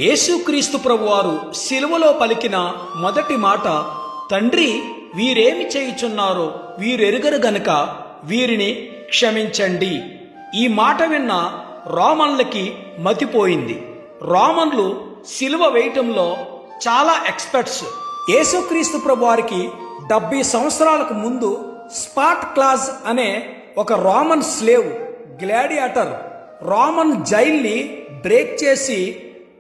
యేసుక్రీస్తు ప్రభువారు శిలువలో పలికిన మొదటి మాట, తండ్రి వీరేమి చేయుచున్నారో వీరెరుగరు గనుక వీరిని క్షమించండి. ఈ మాట విన్న రోమన్లకి మతిపోయింది. రోమన్లు శిలువ వేయటంలో చాలా ఎక్స్పర్ట్స్. యేసుక్రీస్తు ప్రభువారికి 70 సంవత్సరాలకు ముందు స్పాట్ క్లాజ్ అనే ఒక రోమన్ స్లేవ్ గ్లాడియేటర్ రోమన్ జైల్ని బ్రేక్ చేసి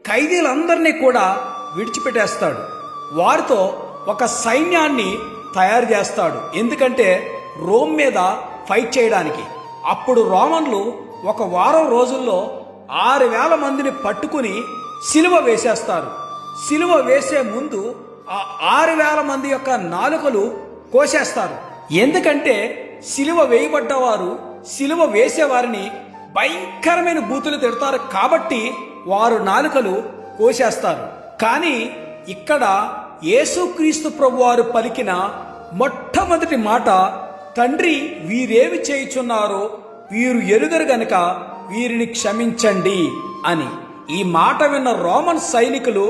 ఖైదీలందరినీ కూడా విడిచిపెట్టేస్తాడు. వారితో ఒక సైన్యాన్ని తయారు చేస్తాడు, ఎందుకంటే రోమ్ మీద ఫైట్ చేయడానికి. అప్పుడు రోమన్లు ఒక వారం రోజుల్లో 6,000 మందిని పట్టుకుని సిలువ వేసేస్తారు. సిలువ వేసే ముందు ఆ 6,000 మంది యొక్క నాలుకలు కోసేస్తారు. ఎందుకంటే సిలువ వేయబడ్డవారు సిలువ వేసేవారిని భయంకరమైన బూతులు తిడతారు కాబట్టి వారు నాలుకలు కోసేస్తారు. కానీ ఇక్కడ యేసుక్రీస్తు ప్రభువారు పలికిన మొట్టమొదటి మాట, తండ్రి వీరేమి చేయుచున్నారో వీరు ఎరుగరు గనుక వీరిని క్షమించండి అని. ఈ మాట విన్న రోమన్ సైనికులు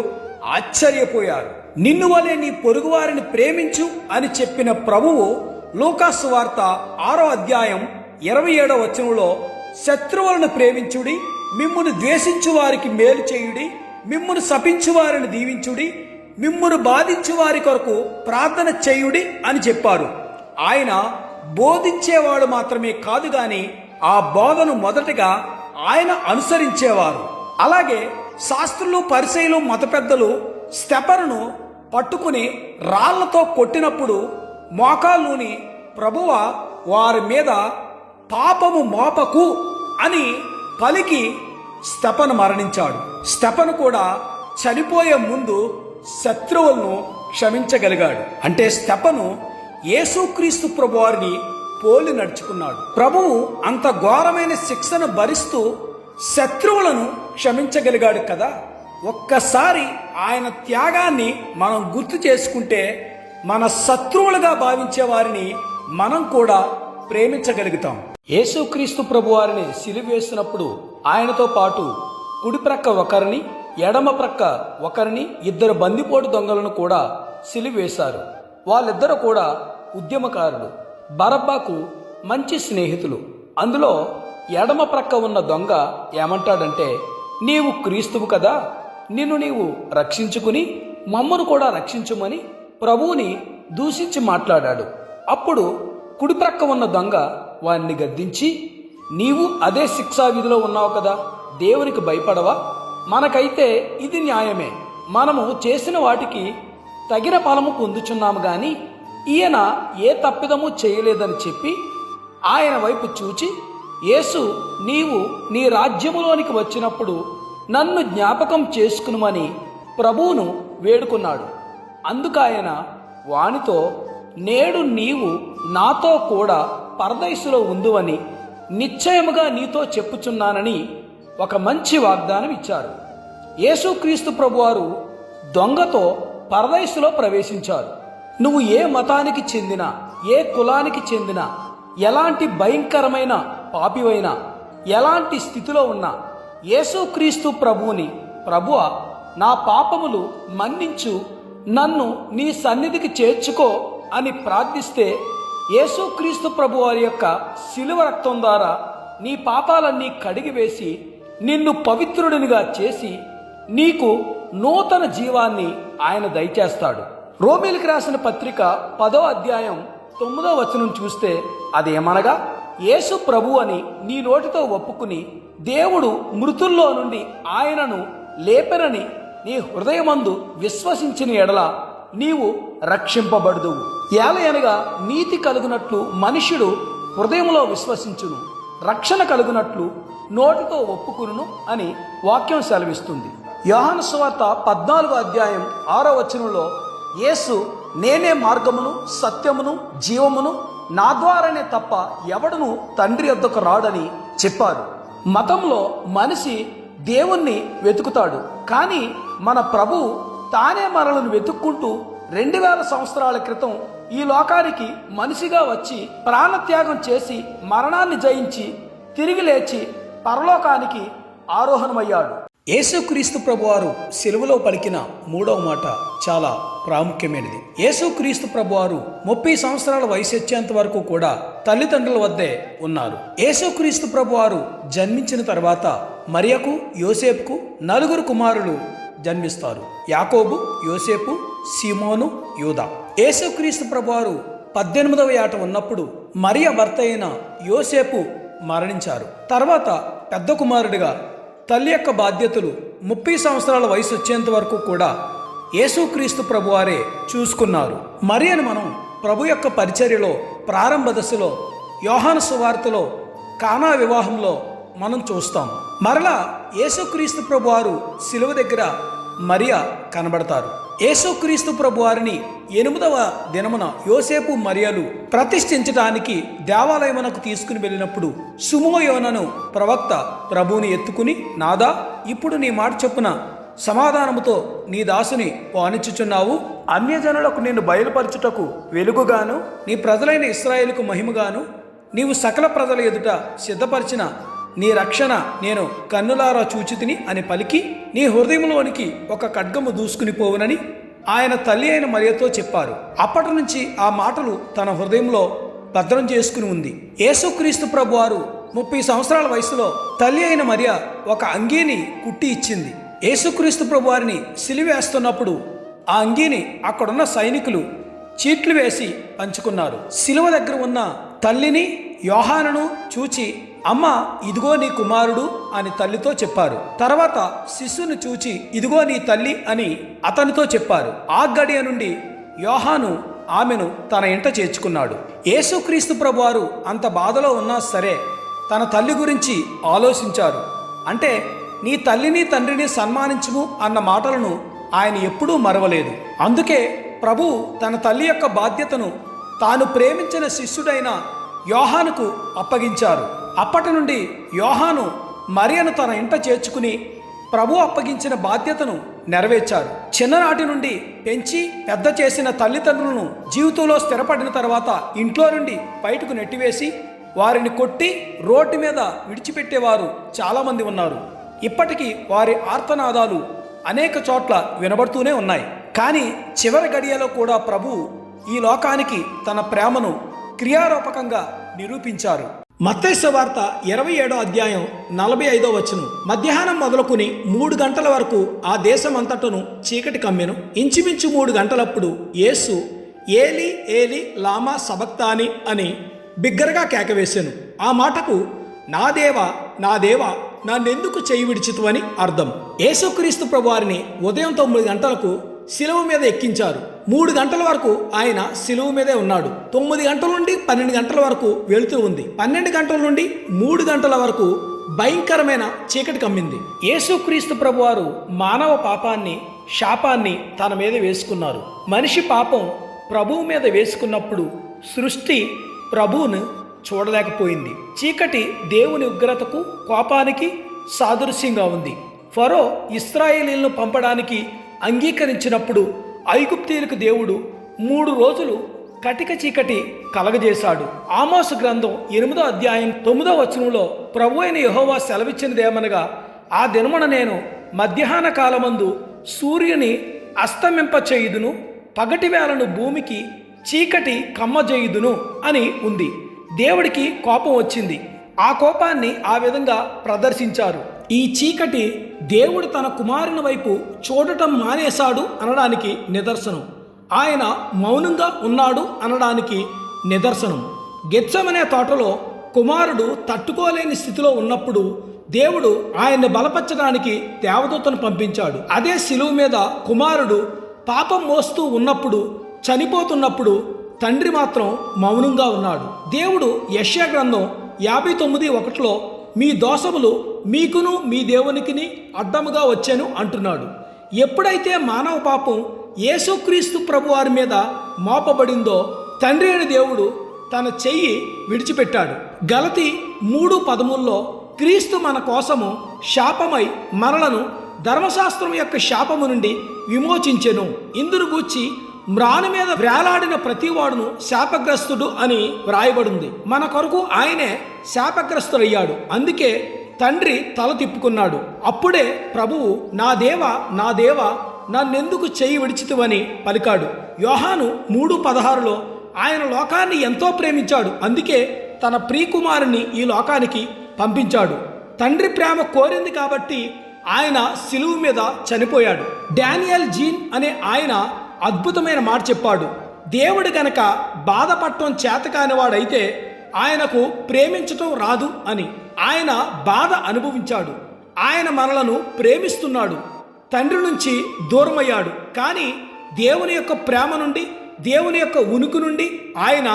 ఆశ్చర్యపోయారు. నిన్ను వలె నీ పొరుగువారిని ప్రేమించు అని చెప్పిన ప్రభువు లూకాసు వార్త 6వ అధ్యాయం 27వ వచనంలో, శత్రువులను ప్రేమించుడి, మిమ్మును ద్వేషించు వారికి మేలు చేయుడి, మిమ్మును శపించు వారిని దీవించుడి, మిమ్మును బాధించు వారి కొరకు ప్రార్థన చేయుడి అని చెప్పారు. ఆయన బోధించేవాడు మాత్రమే కాదు గాని ఆ బోధను మొదటగా ఆయన అనుసరించేవారు. అలాగే శాస్త్రులు, పరిసయ్యులు, మత పెద్దలు స్తెఫనును పట్టుకుని రాళ్లతో కొట్టినప్పుడు మోకాళ్ళుని ప్రభువ వారి మీద పాపము మోపకు అని పలికి స్తెఫను మరణించాడు. స్తెఫను కూడా చనిపోయే ముందు శత్రువులను క్షమించగలిగాడు. అంటే స్తెఫను యేసుక్రీస్తు ప్రభువారిని పోలి నడుచుకున్నాడు. ప్రభువు అంత ఘోరమైన శిక్షను భరిస్తూ శత్రువులను క్షమించగలిగాడు కదా. ఒక్కసారి ఆయన త్యాగాన్ని మనం గుర్తు చేసుకుంటే మన శత్రువులుగా భావించే వారిని మనం కూడా ప్రేమించగలుగుతాం. యేసుక్రీస్తు ప్రభువారిని సిలువేసినప్పుడు ఆయనతో పాటు కుడి ప్రక్క ఒకరిని, ఎడమ ప్రక్క ఒకరిని, 2 బందిపోటు దొంగలను కూడా సిలువేశారు. వాళ్ళిద్దరూ కూడా ఉద్యమకారులు, బరబ్బాకు మంచి స్నేహితులు. అందులో ఎడమ ప్రక్క ఉన్న దొంగ ఏమంటాడంటే, నీవు క్రీస్తువు కదా, నిన్ను నీవు రక్షించుకుని మమ్మను కూడా రక్షించుమని ప్రభువుని దూషించి మాట్లాడాడు. అప్పుడు కుడి ప్రక్క ఉన్న దొంగ వారిని గద్దించి, నీవు అదే శిక్షా విధిలో ఉన్నావు కదా, దేవునికి భయపడవా? మనకైతే ఇది న్యాయమే, మనము చేసిన వాటికి తగిన ఫలము పొందుచున్నాము గాని ఈయన ఏ తప్పిదము చేయలేదని చెప్పి ఆయన వైపు చూచి, యేసు నీవు నీ రాజ్యములోనికి వచ్చినప్పుడు నన్ను జ్ఞాపకం చేసుకునుమని ప్రభువును వేడుకున్నాడు. అందుకాయన వానితో, నేడు నీవు నాతో కూడా పరదైసులో ఉందువని నిశ్చయముగా నీతో చెప్పుచున్నానని ఒక మంచి వాగ్దానం ఇచ్చారు. యేసుక్రీస్తు ప్రభువారు దొంగతో పరదైసులో ప్రవేశించారు. నువ్వు ఏ మతానికి చెందినా, ఏ కులానికి చెందినా, ఎలాంటి భయంకరమైన పాపివైనా, ఎలాంటి స్థితిలో ఉన్నా యేసుక్రీస్తు ప్రభువుని, ప్రభువా నా పాపములు మన్నించు, నన్ను నీ సన్నిధికి చేర్చుకో అని ప్రార్థిస్తే యేసుక్రీస్తు ప్రభువారి యొక్క శిలువ రక్తం ద్వారా నీ పాపాలన్నీ కడిగివేసి నిన్ను పవిత్రుడినిగా చేసి నీకు నూతన జీవాన్ని ఆయన దయచేస్తాడు. రోమీయులకు రాసిన పత్రిక 10వ అధ్యాయం 9వ వచనం చూస్తే అదేమనగా, యేసు ప్రభు అని నీ నోటితో ఒప్పుకుని దేవుడు మృతుల్లో నుండి ఆయనను లేపెనని నీ హృదయమందు విశ్వసించిన ఎడల నీవు రక్షింపబడుదువు. ఏలయనగా నీతి కలుగునట్లు మనుష్యుడు హృదయంలో విశ్వసించును, రక్షణ కలుగునట్లు నోటితో ఒప్పుకును అని వాక్యం సెలవిస్తుంది. యోహాను సువార్త 14వ అధ్యాయం 6వ వచనంలో, యేసు నేనే మార్గమును, సత్యమును, జీవమును, నా ద్వారానే తప్ప ఎవడును తండ్రి వద్దకు రాడని చెప్పారు. మతంలో మనిషి దేవుణ్ణి వెతుకుతాడు, కానీ మన ప్రభువు తానే మనలను వెతుక్కుంటూ 2000 సంవత్సరాల క్రితం ఈ లోకానికి మనిషిగా వచ్చి ప్రాణత్యాగం చేసి మరణాన్ని జయించి తిరిగి లేచి పరలోకానికి ఆరోహణమయ్యాడు. యేసుక్రీస్తు ప్రభువారు సిలువలో పలికిన మూడవ మాట చాలా ప్రాముఖ్యమైనది. యేసుక్రీస్తు ప్రభువారు 30 సంవత్సరాల వయసు వచ్చేంత వరకు కూడా తల్లిదండ్రుల వద్దే ఉన్నారు. యేసుక్రీస్తు ప్రభువారు జన్మించిన తర్వాత మరియకు, యోసేపుకు 4 కుమారులు జన్మిస్తారు. యాకోబు, యోసేపు, సీమోను, యూదా. యేసుక్రీస్తు ప్రభువారు 18వ ఏట ఉన్నప్పుడు మరియ భర్త అయిన యోసేపు మరణించారు. తర్వాత పెద్ద కుమారుడిగా తల్లి యొక్క బాధ్యతలు 30 సంవత్సరాల వయసు వచ్చేంత వరకు కూడా యేసుక్రీస్తు ప్రభువారే చూసుకున్నారు. మరియను మనం ప్రభు యొక్క పరిచర్యలో ప్రారంభ దశలో యోహాను సువార్తలో కానా వివాహంలో మనం చూస్తాం. మరలా యేసుక్రీస్తు ప్రభువారు శిలువ దగ్గర మరియ కనబడతారు. యేసుక్రీస్తు ప్రభువారిని 8వ దినమున యోసేపు మరియలు ప్రతిష్ఠించడానికి దేవాలయమునకు తీసుకుని వెళ్ళినప్పుడు సుమోయోనను ప్రవక్త ప్రభువుని ఎత్తుకుని, నాదా, ఇప్పుడు నీ మాట చొప్పున సమాధానముతో నీ దాసుని పానిచ్చుచున్నావు. అన్యజనులకు నిన్ను బయలుపరచుటకు వెలుగుగాను, నీ ప్రజలైన ఇశ్రాయేలుకు మహిమగాను, నీవు సకల ప్రజల ఎదుట సిద్ధపరిచిన నీ రక్షణ నేను కన్నులారా చూచితిని అని పలికి, నీ హృదయంలోనికి ఒక ఖడ్గము దూసుకుని పోవునని ఆయన తల్లి అయిన మరియతో చెప్పారు. అప్పటి నుంచి ఆ మాటలు తన హృదయంలో భద్రం చేసుకుని ఉంది. యేసుక్రీస్తు ప్రభువారు 30 సంవత్సరాల వయసులో తల్లి అయిన మరియ ఒక అంగీని కుట్టి ఇచ్చింది. యేసుక్రీస్తు ప్రభువారిని సిలువేస్తున్నప్పుడు ఆ అంగీని అక్కడున్న సైనికులు చీట్లు వేసి పంచుకున్నారు. సిలువ దగ్గర ఉన్న తల్లిని, యోహానును చూచి, అమ్మ, ఇదిగో నీ కుమారుడు అని తల్లితో చెప్పారు. తర్వాత శిశువును చూచి, ఇదిగో నీ తల్లి అని అతనితో చెప్పారు. ఆ గడియ నుండి యోహాను ఆమెను తన ఇంట చేర్చుకున్నాడు. యేసుక్రీస్తు ప్రభువారు అంత బాధలో ఉన్నా సరే తన తల్లి గురించి ఆలోచించారు. అంటే నీ తల్లిని తండ్రిని సన్మానించుము అన్న మాటలను ఆయన ఎప్పుడూ మరవలేదు. అందుకే ప్రభు తన తల్లి యొక్క బాధ్యతను తాను ప్రేమించిన శిష్యుడైన యోహానుకు అప్పగించారు. అప్పటి నుండి యోహాను మరియను తన ఇంట చేర్చుకుని ప్రభు అప్పగించిన బాధ్యతను నెరవేర్చారు. చిన్ననాటి నుండి పెంచి పెద్ద చేసిన తల్లిదండ్రులను జీవితంలో స్థిరపడిన తర్వాత ఇంట్లో నుండి బయటకు నెట్టివేసి వారిని కొట్టి రోడ్డు మీద విడిచిపెట్టేవారు చాలామంది ఉన్నారు. ఇప్పటికీ వారి ఆర్తనాదాలు అనేక చోట్ల వినబడుతూనే ఉన్నాయి. కానీ చివరి గడియలో కూడా ప్రభు ఈ లోకానికి తన ప్రేమను క్రియారూపకంగా నిరూపించారు. మత్తయి సువార్త 27వ అధ్యాయం 45వ వచనం, మధ్యాహ్నం మొదలుకొని 3 గంటల వరకు ఆ దేశమంతటను చీకటి కమ్మెను. ఇంచుమించు 3 గంటలప్పుడు యేసు ఏలి ఏలి లామా సబక్తాని అని బిగ్గరగా కేకవేశాను. ఆ మాటకు నా దేవా నా దేవా నన్నెందుకు చేయి విడిచితు అని అర్థం. యేసుక్రీస్తు ప్రభువారిని ఉదయం 9 గంటలకు శిలువ మీద ఎక్కించారు. 3 గంటల వరకు ఆయన శిలువ మీదే ఉన్నాడు. 9 గంటల నుండి 12 గంటల వరకు వెళుతూ ఉంది. 12 గంటల నుండి 3 గంటల వరకు భయంకరమైన చీకటి కమ్మింది. యేసుక్రీస్తు ప్రభువారు మానవ పాపాన్ని, శాపాన్ని తన మీద వేసుకున్నారు. మనిషి పాపం ప్రభువు మీద వేసుకున్నప్పుడు సృష్టి ప్రభువును చూడలేకపోయింది. చీకటి దేవుని ఉగ్రతకు, కోపానికి సాదృశ్యంగా ఉంది. ఫరో ఇశ్రాయేలీలను పంపడానికి అంగీకరించినప్పుడు ఐగుప్తీయులకు దేవుడు 3 రోజులు కటిక చీకటి కలగజేశాడు. ఆమోసు గ్రంథం 8వ అధ్యాయం 9వ వచనంలో ప్రభు అయిన యెహోవా సెలవిచ్చినదేమనగా, ఆ దినమున నేను మధ్యాహ్న కాలమందు సూర్యుని అస్తమింపచేయుదును, పగటి వేళను భూమికి చీకటి కమ్మజేయుదును అని ఉంది. దేవుడికి కోపం వచ్చింది. ఆ కోపాన్ని ఆ విధంగా ప్రదర్శించారు. ఈ చీకటి దేవుడు తన కుమారుని వైపు చూడటం మానేశాడు అనడానికి నిదర్శనం. ఆయన మౌనంగా ఉన్నాడు అనడానికి నిదర్శనం. గెత్సెమనే తోటలో కుమారుడు తట్టుకోలేని స్థితిలో ఉన్నప్పుడు దేవుడు ఆయన్ని బలపరచడానికి దేవదూతను పంపించాడు. అదే శిలువ మీద కుమారుడు పాపం మోస్తూ ఉన్నప్పుడు, చనిపోతున్నప్పుడు తండ్రి మాత్రం మౌనంగా ఉన్నాడు. దేవుడు యెషయా గ్రంథం 59:1లో మీ దోషములు మీకును మీ దేవునికిని అడ్డముగా వచ్చాను అంటున్నాడు. ఎప్పుడైతే మానవ పాపం యేసుక్రీస్తు ప్రభువారి మీద మోపబడిందో తండ్రి అయిన దేవుడు తన చెయ్యి విడిచిపెట్టాడు. గలతీ 3:13లో క్రీస్తు మన కోసము శాపమై మనలను ధర్మశాస్త్రం యొక్క శాపము నుండి విమోచించెను. ఇందును గూర్చి మ్రాను మీద వేలాడిన ప్రతివాడును శాపగ్రస్తుడు అని వ్రాయబడింది. మన కొరకు ఆయనే శాపగ్రస్తుడయ్యాడు. అందుకే తండ్రి తల తిప్పుకున్నాడు. అప్పుడే ప్రభువు, నా దేవా, నా దేవా, నన్నెందుకు చెయ్యి విడిచితివని పలికాడు. యోహాను 3:16లో ఆయన లోకాన్ని ఎంతో ప్రేమించాడు, అందుకే తన ప్రియకుమారుని ఈ లోకానికి పంపించాడు. తండ్రి ప్రేమ కోరింది కాబట్టి ఆయన సిలువ మీద చనిపోయాడు. డానియల్ జీన్ అనే ఆయన అద్భుతమైన మాట చెప్పాడు. దేవుడు గనక బాధపడటం చేతకానివాడైతే ఆయనకు ప్రేమించటం రాదు అని. ఆయన బాధ అనుభవించాడు. ఆయన మనలను ప్రేమిస్తున్నాడు. తండ్రి నుంచి దూరమయ్యాడు, కానీ దేవుని యొక్క ప్రేమ నుండి, దేవుని యొక్క ఉనికి నుండి ఆయన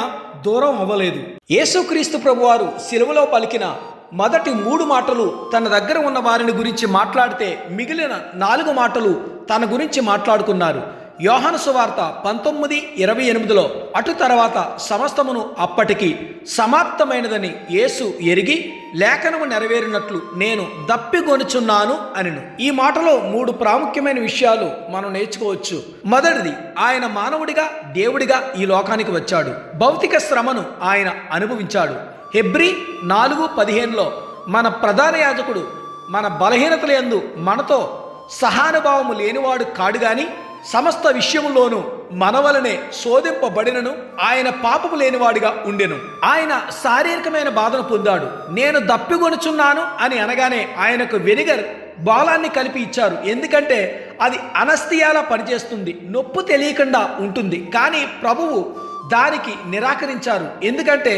దూరం అవ్వలేదు. యేసుక్రీస్తు ప్రభువారు సిలువలో పలికిన మొదటి 3 మాటలు తన దగ్గర ఉన్న వారిని గురించి మాట్లాడితే మిగిలిన 4 మాటలు తన గురించి మాట్లాడుకున్నారు. యోహాను సువార్త 19:28లో అటు తర్వాత సమస్తమును అప్పటికి సమాప్తమైనదని యేసు ఎరిగి లేఖనము నెరవేరినట్లు నేను దప్పిగొనుచున్నాను అనెను. ఈ మాటలో 3 ప్రాముఖ్యమైన విషయాలు మనం నేర్చుకోవచ్చు. మొదటిది, ఆయన మానవుడిగా దేవుడిగా ఈ లోకానికి వచ్చాడు. భౌతిక శ్రమను ఆయన అనుభవించాడు. హెబ్రీ 4:15లో మన ప్రధాన యాజకుడు మన బలహీనతల యందు మనతో సహానుభావము లేనివాడు కాడు గాని సమస్త విషయములోనూ మనవలనే శోధింపబడినను ఆయన పాపము లేనివాడిగా ఉండెను. ఆయన శారీరకమైన బాధను పొందాడు. నేను దప్పిగొనుచున్నాను అని అనగానే ఆయనకు వెనిగర్ బాలాన్ని కలిపి ఇచ్చారు. ఎందుకంటే అది అనస్థియాలా పనిచేస్తుంది, నొప్పు తెలియకుండా ఉంటుంది. కానీ ప్రభువు దానికి నిరాకరించారు. ఎందుకంటే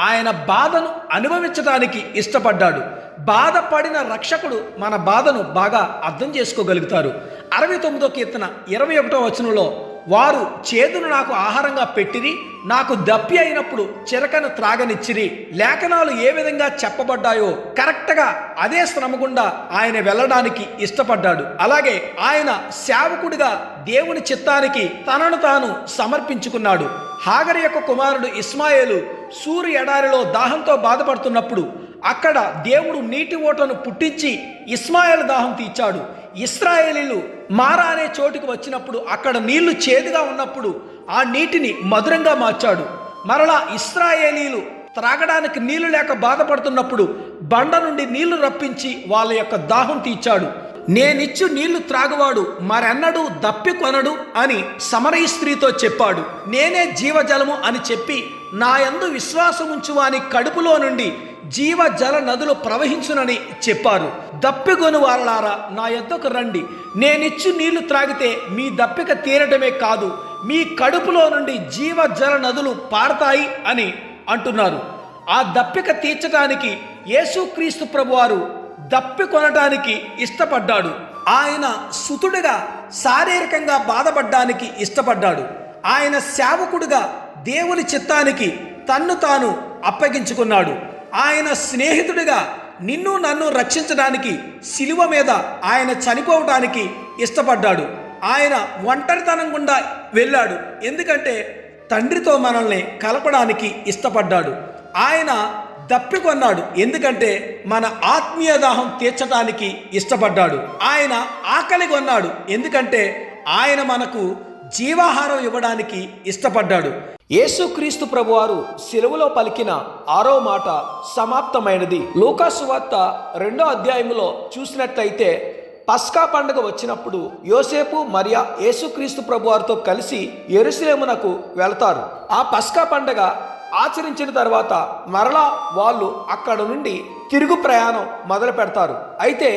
ఆయన బాధను అనుభవించడానికి ఇష్టపడ్డాడు. బాధపడిన రక్షకుడు మన బాధను బాగా అర్థం చేసుకోగలుగుతారు. 69వ కీర్తన 21వ వచనంలో, వారు చేదును నాకు ఆహారంగా పెట్టిరి, నాకు దప్పి అయినప్పుడు చిరకను త్రాగనిచ్చిరి. లేఖనాలు ఏ విధంగా చెప్పబడ్డాయో కరెక్ట్గా అదే శ్రమ గుండా ఆయన వెళ్ళడానికి ఇష్టపడ్డాడు. అలాగే ఆయన సేవకుడిగా దేవుని చిత్తానికి తనను తాను సమర్పించుకున్నాడు. హాగరు యొక్క కుమారుడు ఇస్మాయేలు సూరు ఎడారిలో దాహంతో బాధపడుతున్నప్పుడు అక్కడ దేవుడు నీటి ఓటను పుట్టించి ఇస్మాయేలు దాహం తీర్చాడు. ఇశ్రాయేలీలు మారా అనే చోటుకు వచ్చినప్పుడు అక్కడ నీళ్లు చేదుగా ఉన్నప్పుడు ఆ నీటిని మధురంగా మార్చాడు. మరలా ఇశ్రాయేలీలు త్రాగడానికి నీళ్లు లేక బాధపడుతున్నప్పుడు బండ నుండి నీళ్లు రప్పించి వాళ్ళ యొక్క దాహం తీర్చాడు. నేనిచ్చు నీళ్లు త్రాగువాడు మరెన్నడూ దప్పి కొనడు అని సమరయ స్త్రీతో చెప్పాడు. నేనే జీవజలము అని చెప్పి నా యందు విశ్వాసముంచు వాని కడుపులో నుండి జీవజల నదులు ప్రవహించునని చెప్పారు. దప్పిగొను వారలారా నా యొద్దకు రండి, నేనిచ్చు నీళ్లు త్రాగితే మీ దప్పిక తీరటమే కాదు, మీ కడుపులో నుండి జీవజల నదులు పారతాయి అని అంటున్నారు. ఆ దప్పిక తీర్చడానికి యేసుక్రీస్తు ప్రభువారు దప్పి కొనటానికి ఇష్టపడ్డాడు. ఆయన సుతుడిగా శారీరకంగా బాధపడ్డానికి ఇష్టపడ్డాడు. ఆయన సేవకుడిగా దేవుని చిత్తానికి తన్ను తాను అప్పగించుకున్నాడు. ఆయన స్నేహితుడిగా నిన్ను నన్ను రక్షించడానికి శిలువ మీద ఆయన చనిపోవడానికి ఇష్టపడ్డాడు. ఆయన ఒంటరితనం గుండా వెళ్ళాడు, ఎందుకంటే తండ్రితో మనల్ని కలపడానికి ఇష్టపడ్డాడు. ఆయన దప్పికొన్నాడు, ఎందుకంటే మన ఆత్మీయ దాహం తీర్చడానికి ఇష్టపడ్డాడు. ఆయన ఆకలి కొన్నాడు, ఎందుకంటే ఆయన మనకు జీవాహారం ఇవ్వడానికి ఇష్టపడ్డాడు. యేసుక్రీస్తు ప్రభువారు సిలువలో పలికిన 6వ మాట సమాప్తమైనది. లూకాసు సువార్త 2వ అధ్యాయంలో చూసినట్లయితే పస్కా పండుగ వచ్చినప్పుడు యోసేపు మరియా యేసుక్రీస్తు ప్రభువారితో కలిసి యెరూషలేమునకు వెళతారు. ఆ పస్కా పండుగ ఆచరించిన తర్వాత మరలా వాళ్ళు అక్కడ నుండి తిరుగు ప్రయాణం మొదలు పెడతారు. అయితే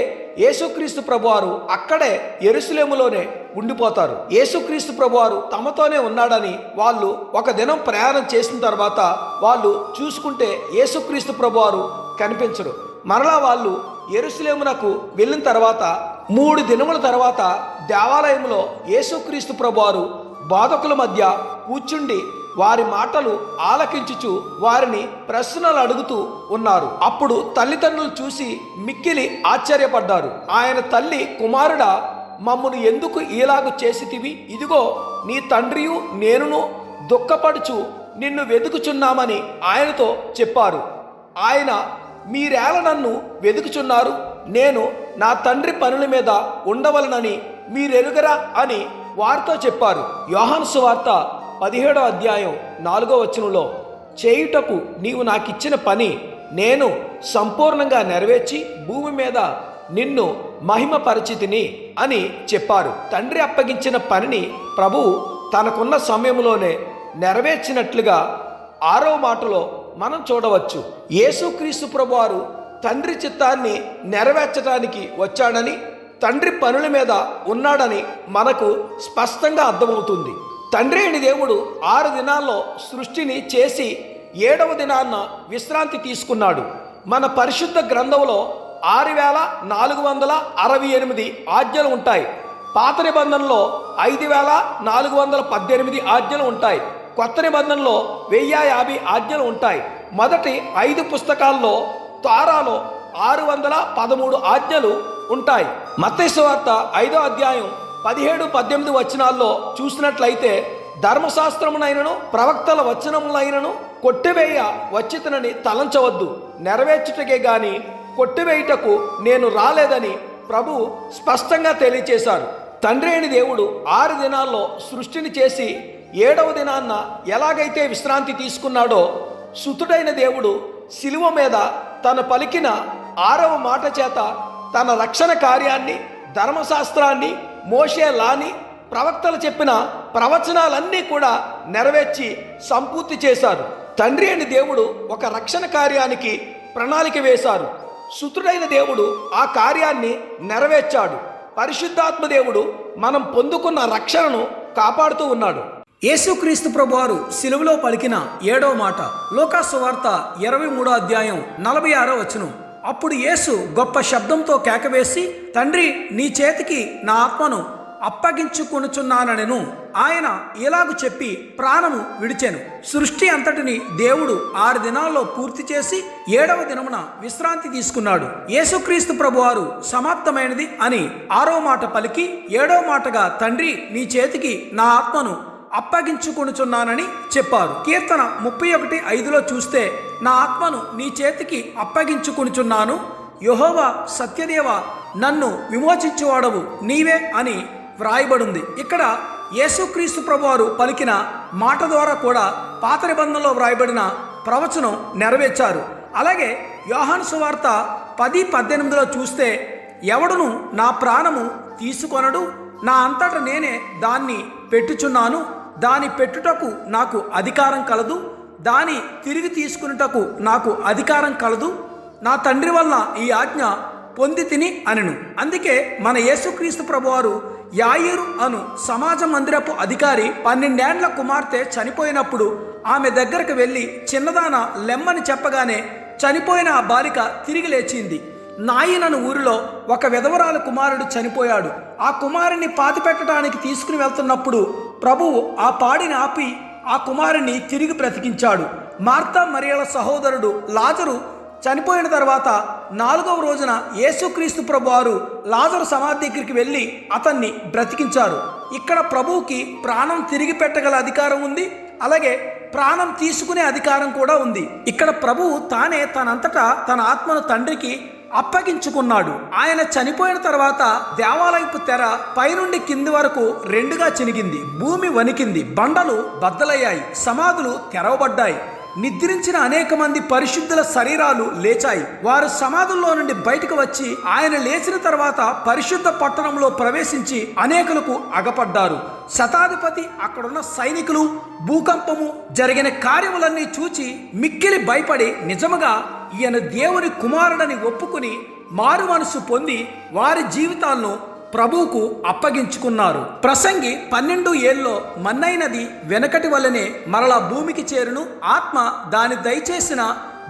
యేసుక్రీస్తు ప్రభువారు అక్కడే యెరూషలేములోనే ఉండిపోతారు. యేసుక్రీస్తు ప్రభువారు తమతోనే ఉన్నాడని వాళ్ళు ఒక దినం ప్రయాణం చేసిన తర్వాత వాళ్ళు చూసుకుంటే యేసుక్రీస్తు ప్రభువారు కనిపించరు. మరలా వాళ్ళు యెరూషలేమునకు వెళ్ళిన తర్వాత 3 దినముల తర్వాత దేవాలయంలో యేసుక్రీస్తు ప్రభువారు బోధకుల మధ్య కూర్చుండి వారి మాటలు ఆలకించుచు వారిని ప్రశ్నలు అడుగుతూ ఉన్నారు. అప్పుడు తల్లిదండ్రులు చూసి మిక్కిలి ఆశ్చర్యపడ్డారు. ఆయన తల్లి, కుమారుడా, మమ్మను ఎందుకు ఈలాగు చేసితివి? ఇదిగో నీ తండ్రియు నేనును దుఃఖపడుచు నిన్ను వెతుకుచున్నామని ఆయనతో చెప్పారు. ఆయన, మీరేల నన్ను వెతుకుచున్నారు? నేను నా తండ్రి పనుల మీద ఉండవలనని మీరెరుగరా అని వారితో చెప్పారు. యోహాను సువార్త 17వ అధ్యాయం 4వ వచనంలో, చేయుటకు నీవు నాకిచ్చిన పని నేను సంపూర్ణంగా నెరవేర్చి భూమి మీద నిన్ను మహిమపరిచితిని అని చెప్పారు. తండ్రి అప్పగించిన పనిని ప్రభువు తనకున్న సమయంలోనే నెరవేర్చినట్లుగా 6వ మాటలో మనం చూడవచ్చు. యేసుక్రీస్తు ప్రభువారు తండ్రి చిత్తాన్ని నెరవేర్చడానికి వచ్చాడని, తండ్రి పనుల మీద ఉన్నాడని మనకు స్పష్టంగా అర్థమవుతుంది. తండ్రి అయిన దేవుడు 6 దినాల్లో సృష్టిని చేసి 7వ దినాన్న విశ్రాంతి తీసుకున్నాడు. మన పరిశుద్ధ గ్రంథంలో 6468 ఆజ్ఞలు ఉంటాయి. పాత నిబంధనలో 5418 ఆజ్ఞలు ఉంటాయి. కొత్త నిబంధనలో 1050 ఆజ్ఞలు ఉంటాయి. మొదటి 5 పుస్తకాల్లో తారాలో 613 ఆజ్ఞలు ఉంటాయి. మత్తయి సువార్త 5వ అధ్యాయం 17-18 వచనాల్లో చూసినట్లయితే, ధర్మశాస్త్రమునైనను ప్రవక్తల వచనములైనను కొట్టివేయ వచ్చితనని తలంచవద్దు, నెరవేర్చుటకే గాని కొట్టివేయుటకు నేను రాలేదని ప్రభు స్పష్టంగా తెలియచేశారు. తండ్రి అయిన దేవుడు 6 దినాల్లో సృష్టిని చేసి 7వ దినాన్న ఎలాగైతే విశ్రాంతి తీసుకున్నాడో, సుతుడైన దేవుడు శిలువ మీద తన పలికిన 6వ మాట చేత తన రక్షణ కార్యాన్ని, ధర్మశాస్త్రాన్ని, మోషే లాని, ప్రవక్తలు చెప్పిన ప్రవచనాలన్నీ కూడా నెరవేర్చి సంపూర్తి చేశారు. తండ్రి అయిన దేవుడు ఒక రక్షణ కార్యానికి ప్రణాళిక వేశారు. సుతుడైన దేవుడు ఆ కార్యాన్ని నెరవేర్చాడు. పరిశుద్ధాత్మ దేవుడు మనం పొందుకున్న రక్షణను కాపాడుతూ ఉన్నాడు. యేసుక్రీస్తు ప్రభువారు సిలువలో పలికిన 7వ మాట లూకా సువార్త 23వ అధ్యాయం 46వ వచనం. అప్పుడు యేసు గొప్ప శబ్దంతో కేకవేసి, తండ్రి, నీ చేతికి నా ఆత్మను అప్పగించుకొనుచున్నానెను. ఆయన ఇలాగు చెప్పి ప్రాణము విడిచెను. సృష్టి అంతటిని దేవుడు 6 దినాల్లో పూర్తి చేసి 7వ దినమున విశ్రాంతి తీసుకున్నాడు. యేసుక్రీస్తు ప్రభువారు సమాప్తమైనది అని 6వ మాట పలికి 7వ మాటగా తండ్రి, నీ చేతికి నా ఆత్మను అప్పగించుకొనుచున్నానని చెప్పారు. కీర్తన 31:5లో చూస్తే, నా ఆత్మను నీ చేతికి అప్పగించుకొనుచున్నాను, యెహోవా సత్యదేవ, నన్ను విమోచించువాడవు నీవే అని వ్రాయబడింది. ఇక్కడ యేసుక్రీస్తు ప్రభువారు పలికిన మాట ద్వారా కూడా పాత నిబంధనలో వ్రాయబడిన ప్రవచనం నెరవేర్చారు. అలాగే యోహాను సువార్త 10:18లో చూస్తే, ఎవడును నా ప్రాణము తీసుకొనడు, నా అంతట నేనే దాన్ని పెట్టుచున్నాను, దాని పెట్టుటకు నాకు అధికారం కలదు, దాని తిరిగి తీసుకున్నటకు నాకు అధికారం కలదు, నా తండ్రి వల్ల ఈ ఆజ్ఞ పొంది తిని అనెను. అందుకే మన యేసుక్రీస్తు ప్రభువారు యాయీరు అను సమాజ మందిరపు అధికారి 12 ఏండ్ల కుమార్తె చనిపోయినప్పుడు ఆమె దగ్గరకు వెళ్ళి, చిన్నదాన లెమ్మని చెప్పగానే చనిపోయిన ఆ బాలిక తిరిగి లేచింది. నాయినను ఊరిలో ఒక విధవరాలు కుమారుడు చనిపోయాడు. ఆ కుమారుని పాతిపెట్టడానికి తీసుకుని వెళ్తున్నప్పుడు ప్రభువు ఆ పాడిని ఆపి ఆ కుమారుని తిరిగి బ్రతికించాడు. మార్తా మరియల సహోదరుడు లాజరు చనిపోయిన తర్వాత 4వ రోజున యేసుక్రీస్తు ప్రభువారు లాజరు సమాధి దగ్గరికి వెళ్ళి అతన్ని బ్రతికించారు. ఇక్కడ ప్రభువుకి ప్రాణం తిరిగి పెట్టగల అధికారం ఉంది, అలాగే ప్రాణం తీసుకునే అధికారం కూడా ఉంది. ఇక్కడ ప్రభువు తానే తనంతటా తన ఆత్మను తండ్రికి అప్పగించుకున్నాడు. ఆయన చనిపోయిన తర్వాత దేవాలయపు తెర పైనుండి కింది వరకు 2గా చినిగింది. భూమి వణికింది, బండలు బద్దలయ్యాయి, సమాధులు తెరవబడ్డాయి. నిద్రించిన అనేక మంది పరిశుద్ధుల శరీరాలు లేచాయి. వారు సమాధుల్లో నుండి బయటకు వచ్చి ఆయన లేచిన తర్వాత పరిశుద్ధ పట్టణంలో ప్రవేశించి అనేకులకు అగపడ్డారు. శతాధిపతి, అక్కడున్న సైనికులు భూకంపము జరిగిన కార్యములన్నీ చూచి మిక్కిలి భయపడి నిజముగా ఈయన దేవుని కుమారుడని ఒప్పుకుని మారు మనసు పొంది వారి జీవితాలను ప్రభువుకు అప్పగించుకున్నారు. ప్రసంగి 12:7లో మన్నైనది వెనకటి వల్లనే మరలా భూమికి చేరును, ఆత్మ దాని దయచేసిన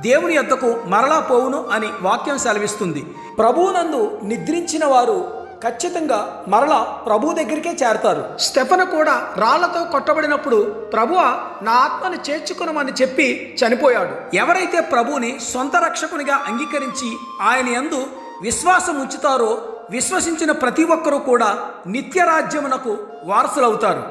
దేవుని యొద్దకు మరలా పోవును అని వాక్యం సెలవిస్తుంది. ప్రభువునందు నిద్రించిన వారు ఖచ్చితంగా మరలా ప్రభు దగ్గరికే చేరతారు. స్టెఫను కూడా రాళ్లతో కొట్టబడినప్పుడు ప్రభువా నా ఆత్మను చేర్చుకునమని చెప్పి చనిపోయాడు. ఎవరైతే ప్రభువుని సొంత రక్షకునిగా అంగీకరించి ఆయన యందు విశ్వాసం ఉంచుతారో, విశ్వసించిన ప్రతి ఒక్కరూ కూడా నిత్య రాజ్యమునకు వారసులవుతారు.